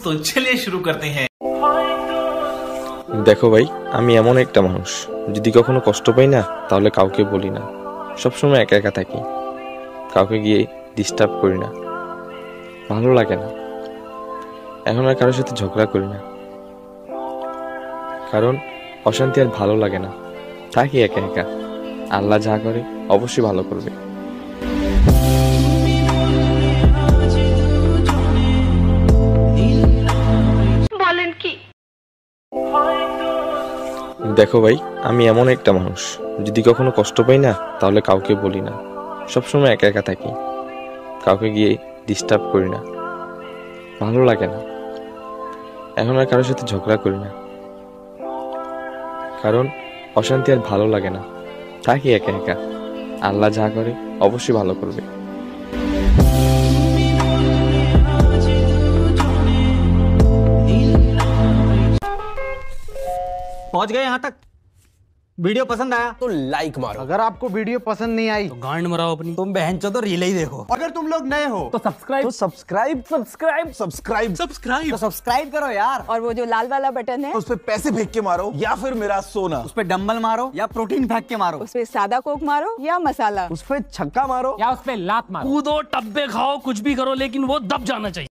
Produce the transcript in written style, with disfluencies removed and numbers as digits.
तो चलिए शुरू करते हैं। দেখো ভাই, আমি এমন একটা মানুষ, যদি কখনো কষ্ট পাই না তাহলে কাউকে বলি না, সবসময় একা একা থাকি, কাউকে গিয়ে ডিস্টার্ব করি না, ভালো লাগে না। এখন আর কারোর সাথে ঝগড়া করি না, কারণ অশান্তি আর ভালো লাগে না। থাকি একা একা, আল্লাহ যা করে অবশ্যই ভালো করবে। বলেন কি? দেখো ভাই, আমি এমন একটা মানুষ, যদি কখনো কষ্ট পাই না তাহলে কাউকে বলি না, সবসময় একা একা থাকি, কাউকে গিয়ে ডিস্টার্ব করি না, ভালো লাগে না। এখন আর কারোর সাথে ঝগড়া করি না, কারণ অশান্তি আর ভালো লাগে না। থাকি একা একা, আল্লাহ যা করে অবশ্যই ভালো করবে। पहुंच गए यहाँ तक। वीडियो पसंद आया तो लाइक मारो। अगर आपको वीडियो पसंद नहीं आई तो गांड मराओ अपनी। तुम बहनचोद तो रील ही देखो। अगर तुम लोग नए हो तो सब्सक्राइब सब्सक्राइब करो यार, और वो जो लाल वाला बटन है उस पे पैसे फेंक के मारो या फिर मेरा सोना। उस पे डंबल मारो या प्रोटीन फेंक के मारो, उस पे सादा कोक मारो या मसाला, उस पे छक्का मारो या उस पे लात मारो। कूदो टब्बे खाओ कुछ भी करो लेकिन वो दब जाना चाहिए।